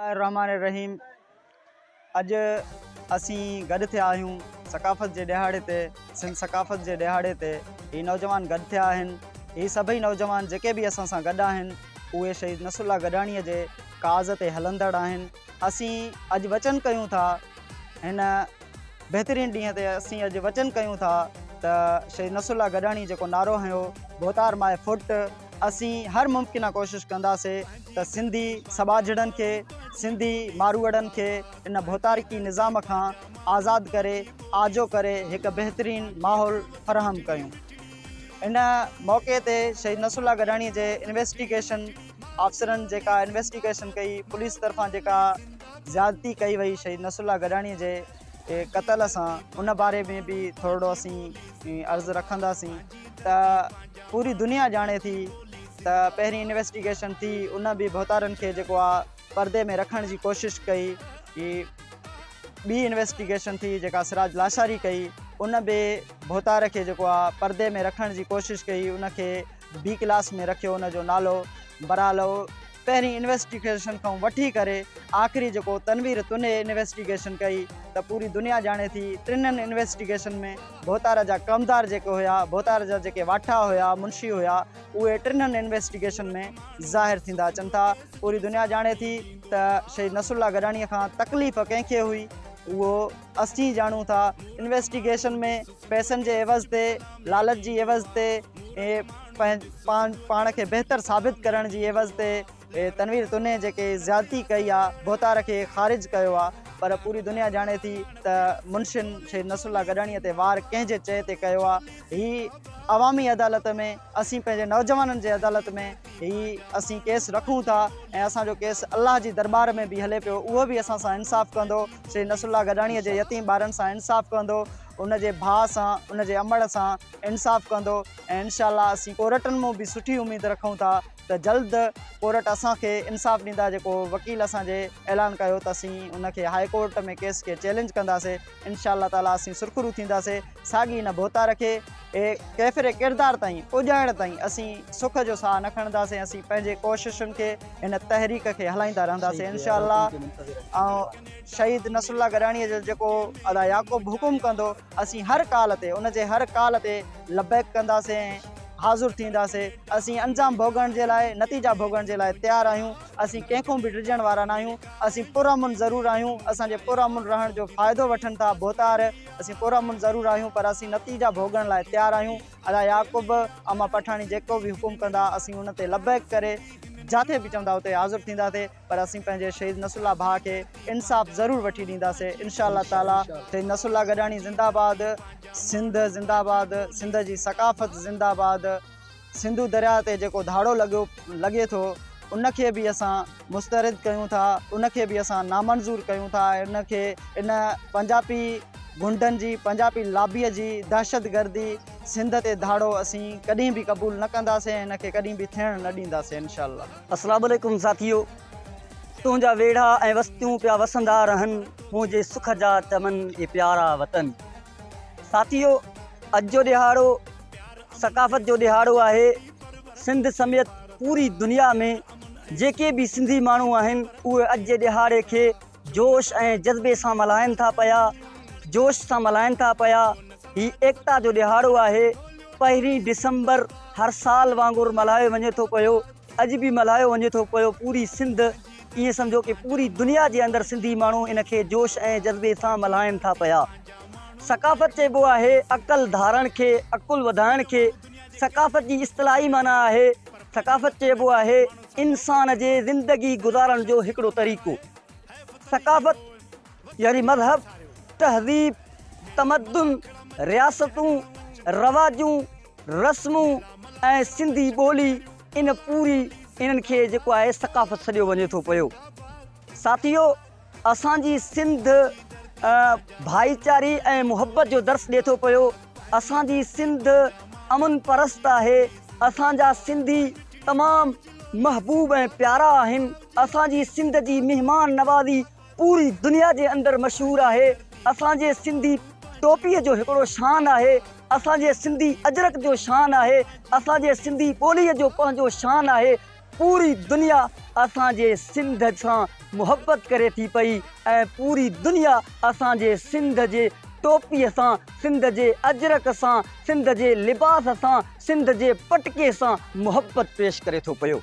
रहमान रहीम। अज असी गड थिया आहियूं सकाफ़त जे ॾिहाड़े ते, सिंध सकाफ़त जे ॾिहाड़े ते। ही नौजवान गड थिया आहिनि। ही सभई नौजवान जेके भी असां सां गॾु आहिनि उहे शहीद नसरुल्लाह गडाणीअ जे काज़ ते हलंदड़ आहिनि। असीं अॼु वचन कयूं था, हिन बहितरीन ॾींहं ते असीं अॼु वचन कयूं था त शहीद नसरुल्लाह गडाणी जेको नारो हयो भोतार माए फुट, असीं हर मुमकिन कोशिश कंदासीं त सिंधी समाजड़नि खे, सिंधी मारूअड़नि खे इन भोतारकी निज़ाम खां आज़ाद करे, आजो करे एक बेहतरीन माहौल फराहम कयूं। इन मौक़े ते शहीद नसरुल्लाह गडाणीअ जे इन्वेस्टिगेशन अफसरनि जेका इन्वेस्टिगेशन कई, पुलिस तरफ़ां जेका ज़्यादती कई वई शहीद नसरुल्लाह गडाणीअ जे क़तल सां, उन बारे में भी थोरो असीं अर्ज़ु रखंदासीं त पूरी दुनिया जाने थी त पहिरीं इन्वेस्टिगेशन थी, उन भी भोतारनि खे जेको आहे पर्दे में रखण जी कोशिश कई। ॿी इन्वेस्टिगेशन थी जेका सिराज लाशारी कई, उन बि भोतार खे जेको आहे पर्दे में रखण जी कोशिश कई, उनखे बी क्लास में रखियो, उनजो नालो बरालो। पहिरीं इन्वेस्टिगेशन खां वठी करे आख़िरी जेको तनवीर तुने इन्वेस्टिगेशन कई त पूरी दुनिया जाने थी टिननि इन्वेस्टिगेशन में भोतार जा कमदार जेके हुया, भोतार जा जेके वाठा हुया, मुंशी हुया, उहे टिननि इन्वेस्टिगेशन में ज़ाहिर थींदा अचनि था। पूरी दुनिया जाने थी त शहीद नसरुल्लाह गडाणीअ खां तकलीफ़ कंहिंखे हुई, उहो असीं ॼाणूं था। इन्वेस्टिगेशन में पैसनि जे एवज़ ते, लालच जी एवज़ ते, पाण खे बहितर साबित करण जी एवज़ ते तनवीर तुने जेके ज़्यादती कई आहे, भोतार खे ख़ारिज कयो आहे। पर पूरी दुनिया जाने थी त मुंशिन शहीद नसरुल्लाह गडाणीअ ते वार कंहिंजे चए ते कयो आहे। ही अवामी अदालत में, असीं पंहिंजे नौजवाननि जे अदालत में ही असीं केस रखूं था ऐं असांजो केस अल्लाह जी दरबार में भी हले पियो। उहो भी असां सां इंसाफ़ कंदो, शहीद नसरुल्लाह गडाणीअ जे यतीम ॿारनि सां इंसाफ़ कंदो, उन जे भाउ सां, उन जे अमड़ सां इंसाफ़ कंदो। ऐं इंशाअल्लाह असीं कोर्टनि में भी सुठी उम्मीद रखूं था त जल्द कोर्ट असांखे इंसाफ़ ॾींदा। जेको वकील असांजे ऐलान कयो त असीं उनखे हाई कोर्ट में केस खे चैलेंज कंदासीं। इंशाअल्लाह ताला असीं सुरखरू थींदासीं। साॻी इन भोतार खे कैफ़िरे किरदार ताईं पुॼाइण ताईं असीं सुख जो साह न खणंदासीं। असीं पंहिंजे कोशिशुनि खे, हिन तहरीक खे हलाईंदा रहंदासीं इंशाअल्लाह। ऐं शहीद नसरुल्लाह गडाणीअ जो जेको अदा याक़ूब हुकुम कंदो, असीं हर काल ते, उन जे हर काल ते लबैक कंदासीं, हाज़ुर थींदासीं। असीं अंजाम भोगण जे लाइ, नतीजा भोगण जे लाइ तयारु आहियूं। असीं कंहिंखों बि डिॼण वारा न आहियूं। असीं पुरअमन ज़रूरु आहियूं, असांजे पुरअमन रहण जो फ़ाइदो वठनि था भोतार। असीं पुरअमन ज़रूरु आहियूं, पर असीं नतीजा भोगण लाइ तयारु आहियूं। अदा याक़ूब अमा पठाणी जेको भी हुकुम कंदा, असीं उन ते लबैक करे जाते भी चवंदा उते हाज़ुर थींदासीं। पर असीं पंहिंजे शहीद नसरुल्लाह भाउ खे इंसाफ़ ज़रूरु वठी ॾींदासीं इंशाअल्लाह ताला। शहीद नसरुल्लाह गडाणी ज़िंदाबाद, सिंध ज़िंदाबाद, सिंध जी सकाफ़त ज़िंदाबाद। सिंधु दरिया ते जेको धाड़ो लॻे थो, उनखे भी असां मुस्तरद कयूं था, उनखे भी असां नामंज़ूर कयूं था। इनखे, इन पंजाबी गुंडनि जी, पंजाबी लाबीअ जी दहशतगर्दी सिंध ते धाड़ो असीं कॾहिं भी क़बूल न कंदासीं, इनखे कॾहिं भी थियण न ॾींदासीं इंशाअल्लाह। अस्सलामु अलैकुम साथियो। तुंहिंजा वेढ़ा ऐं वस्तियूं पिया वसंदा रहनि, मुंहिंजे सुख जा चमन ए प्यारा वतन। साथियो, अॼु जो ॾिहाड़ो सकाफ़त जो ॾिहाड़ो आहे। सिंध समेत पूरी दुनिया में जेके भी सिंधी माण्हू आहिनि, उहे अॼु जे ॾिहाड़े खे जोश ऐं जज़्बे सां मल्हाइनि था पिया, जोश सां मल्हाइनि था पिया। ही एकता जो ॾिहाड़ो आहे। 1 डिसंबर हर साल वांगुरु मल्हायो वञे थो पियो, अॼु भी मल्हायो वञे थो पियो। पूरी सिंध, ईअं सम्झो कि पूरी दुनिया जे अंदरि सिंधी माण्हू इनखे जोश ऐं जज़्बे सां मल्हाइनि था पिया। सकाफ़त चइबो आहे अक़ल धारण खे, अक़ुल वधाइण खे। सकाफ़त जी इस्तिलाही माना आहे, सकाफ़त चइबो आहे इंसान जे ज़िंदगी गुज़ारण जो हिकिड़ो तरीक़ो। सकाफ़त यानी मज़हब, तहज़ीब, तमद्दुन, रियासतूं, रवाजूं, रस्मूं ऐं सिंधी ॿोली, इन पूरी इन्हनि खे जेको आहे सकाफ़त सॾियो वञे थो पियो। साथियो, असांजी सिंध भाईचारी ऐं मुहबत जो दर्स ॾिए थो पियो। असांजी सिंध अमन परस्त आहे। असांजा सिंधी तमामु महबूब ऐं प्यारा आहिनि। असांजी सिंध जी महिमान नवाज़ी पूरी दुनिया जे अंदरि मशहूरु आहे। असांजे सिंधी टोपीअ जो हिकिड़ो शान आहे, असांजे सिंधी अजरक जो शान आहे, असांजे सिंधी ॿोलीअ जो पंहिंजो शान आहे। पूरी दुनिया असांजे सिंध सां मुहबत करे थी पई ऐं पूरी दुनिया असांजे सिंध जे टोपीअ सां, सिंध जे अजरक सां, सिंध जे लिबास सां, सिंध जे पटके सां मुहबत पेश करे थो पियो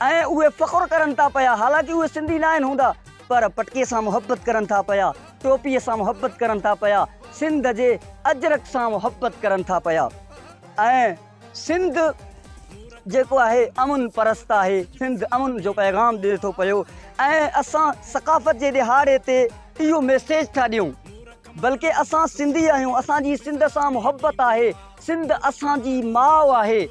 ऐं उहे फ़ख़ुरु करनि था पिया। हालांकि उहे सिंधी न आहिनि हूंदा, पर पटके सां मुहबत करनि था पिया, टोपीअ सां मुहबत करनि था पिया, सिंध जे अजरक सां मुहबत करनि था पिया। ऐं सिंध जेको आहे अमन परस्त आहे, सिंध अमन जो पैगाम ॾिए थो पियो ऐं असां सक़ाफ़त जे ॾिहाड़े ते इहो मैसेज था ॾियूं, बल्कि असां सिंधी आहियूं, असांजी सिंध सां मुहबत आहे, सिंध असांजी माउ आहे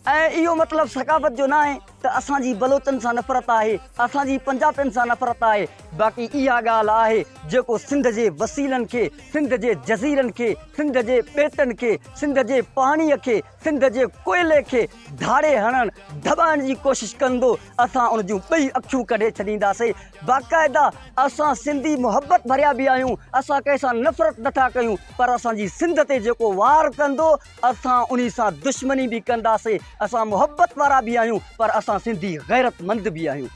ऐं इहो मतिलबु सक़ाफ़त जो न आहे त असांजी बलोचनि सां नफ़रत आहे, असांजी पंजाबियुनि सां नफ़रत आहे। बाक़ी इहा ॻाल्हि आहे जेको सिंध जे वसीलनि खे, सिंध जे जज़ीरनि खे, सिंध जे ॿेटनि खे, सिंध जे पाणीअ खे, सिंध जे कोयले खे धाड़े हणणु, दॿाइण जी कोशिशि कंदो, असां उन जूं ॿई अखियूं कढे छॾींदासीं। बाक़ाइदा असां सिंधी मुहबत भरिया बि आहियूं, असां कंहिंसां नफ़रत नथा कयूं, पर असांजी सिंध ते जेको वार कंदो असां उन सां दुश्मनी बि कंदासीं। असां मुहबत वारा बि आहियूं, पर असां सिंधी गैरतमंद बि आहियूं।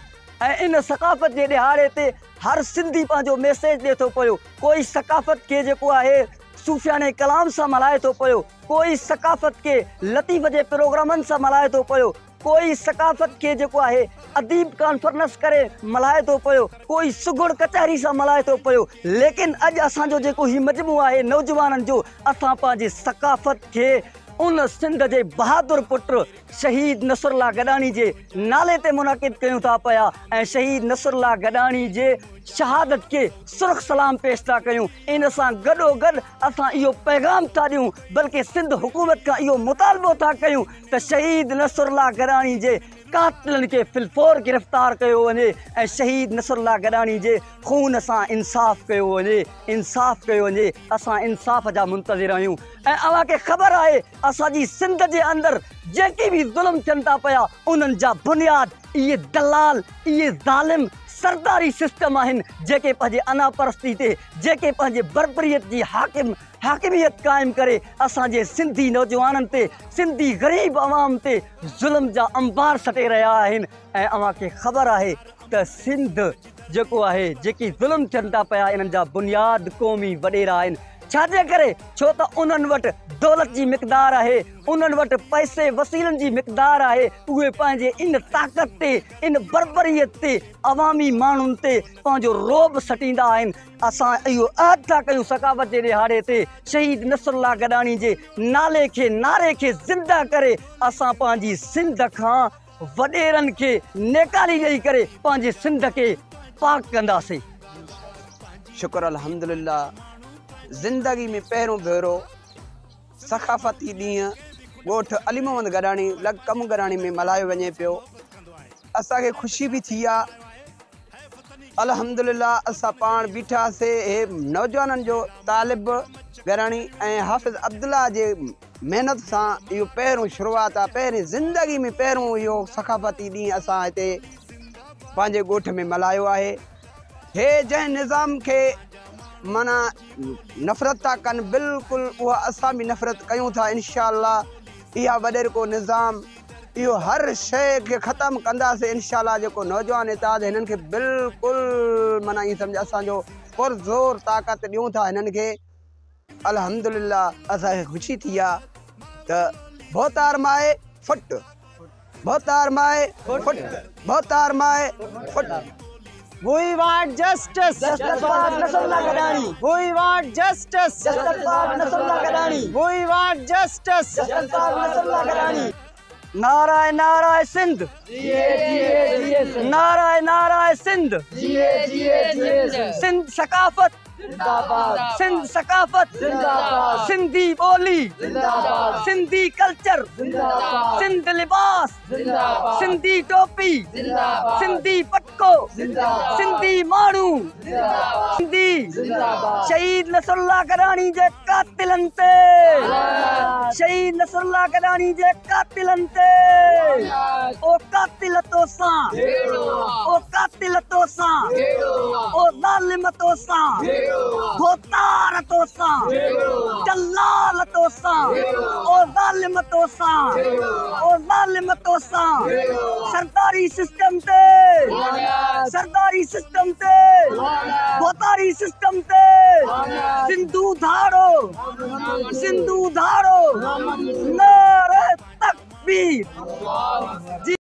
ऐं इन सक़ाफ़त जे ॾिहाड़े ते हर सिंधी पंहिंजो मैसेज ॾिए थो पियो। कोई सक़ाफ़त खे जेको आहे सूफ़ियाने कलाम सां मल्हाए थो पियो, कोई सक़ाफ़त खे लतीफ़ जे प्रोग्रामनि सां मल्हाए थो पियो, कोई सक़ाफ़त खे जेको आहे अदीब कॉन्फ्रेंस करे मल्हाए थो पियो, कोई सुगुड़ कचहरी सां मल्हाए थो पियो। लेकिन अॼु असांजो जेको हीउ मजमू आहे नौजवाननि जो, असां पंहिंजे सक़ाफ़त खे उन सिंध जे बहादुर पुट शहीद नसरुल्लाह गॾाणी जे नाले ते मुनाक़िद कयूं था पिया ऐं शहीद नसरुल्लाह गॾाणी जे शहादत खे सुरख सलाम पेश था कयूं। इन सां गॾोगॾु असां इहो पैगाम था ॾियूं, बल्कि सिंध हुकूमत खां इहो मुतालबो था कयूं त शहीद नसरुल्लाह गॾाणी जे कातिलनि खे फिलफोर गिरफ़्तार कयो वञे ऐं शहीद नसरुल्लाह गॾाणी जे खून सां इंसाफ़ कयो वञे, इंसाफ़ कयो वञे। असां इंसाफ़ जा मुंतज़िर आहियूं ऐं अव्हांखे ख़बर आहे असांजी सिंध जे अंदरि जेके बि ज़ुल्म थियनि था पिया उन्हनि जा बुनियाद इहे दलाल, इहे ज़ालिम सरदारी सिस्टम आहिनि, जेके पंहिंजे अनापरस्ती ते, जेके पंहिंजे बर्बरियत जी हाकिमियत क़ाइमु करे असांजे सिंधी नौजवाननि ते, सिंधी ग़रीब अवाम ते ज़ुल्म जा अंबार सटे रहिया आहिनि। ऐं अव्हांखे ख़बर आहे त सिंध जेको आहे, जेकी ज़ुल्म थियनि था पिया, इन्हनि जा बुनियाद क़ौमी वॾेरा आहिनि। छाजे करे? छो त उन्हनि वटि दौलत जी मिक़दार आहे, उन्हनि वटि पैसे वसीलनि जी मिक़दार आहे। उहे पंहिंजे इन ताक़त ते, इन बर्बरियत ते, अवामी माण्हुनि ते पंहिंजो रोब सटींदा आहिनि। असां इहो अहद था कयूं सक़ाफ़त जे ॾिहाड़े ते शहीद नसरुल्लाह गॾाणी जे नाले खे, नारे खे ज़िंदा करे असां पंहिंजी सिंध खां वॾेरनि खे नेकाली ॾेई करे पंहिंजे सिंध खे पाक कंदासीं। शुक्र अल्हम्दुलिल्लाह। ज़िंदगी में पहिरों भेरो सक़ाफ़ती ॾींहुं ॻोठ अली मोहम्मद गॾाणी लग कम गॾाणी में मल्हायो वञे पियो। असांखे ख़ुशी बि थी आहे अल्हम्दुलिल्लाह। असां पाण बीठासीं हे नौजवाननि जो तालिब गॾाणी ऐं हाफ़िज़ अब्दुल्ला जे महिनत सां इहो पहिरों शुरूआत आहे। पहिरीं ज़िंदगी में पहिरों इहो सक़ाफ़ती ॾींहुं असां हिते पंहिंजे ॻोठ में मल्हायो आहे। हे जंहिं निज़ाम खे माना नफ़रत था कनि, बिल्कुलु उहा असां बि नफ़रत कयूं था। इंशाअल्लाह इहा वॾेर को निज़ाम इहो हर शइ खे ख़तमु कंदासीं इंशाअल्लाह। जेको नौजवान इताद हिननि खे बिल्कुलु माना ईअं सम्झ असांजो पुरज़ोर ताक़त ॾियूं था हिननि खे। अल्हम्दुलिल्लाह असांखे ख़ुशी थी आहे त भोतार माए फुट, भोतार माए फुट, भोतार माए foot. We want justice. Justice for Nasrullah Gadani. We want justice. Justice for Nasrullah Gadani. We want justice. Justice for Nasrullah Gadani. नाराए नाराए सिंध, नाराए नाराए सिंध, सिंध सक़ाफ़त जिंदाबाद, सिंध सक़ाफ़त जिंदाबाद, सिंधी ॿोली जिंदाबाद, सिंधी कल्चर जिंदाबाद, सिंध लिबास जिंदाबाद, सिंधी टोपी जिंदाबाद, सिंधी पटको जिंदाबाद, सिंधी माण्हू जिंदाबाद, सिंधी जिंदाबाद। शहीद नसरुल्लाह गॾाणी जे कातिलनि ते, शहीद नसरुल्लाह गॾाणी जे कातिलनि ते ओ कातिल तोसां, ओ कातिल तोसां, ओ ज़ालिम तोसां। धोतार तोसां जलाल तोसां ओ ज़ालिम तोसां ओ ज़ालिम तोसां सरदारी सिस्टम ते सरदारी सिस्टम ते धोतारी सिस्टम ते सिंधु धाड़ो नारे तकबीर।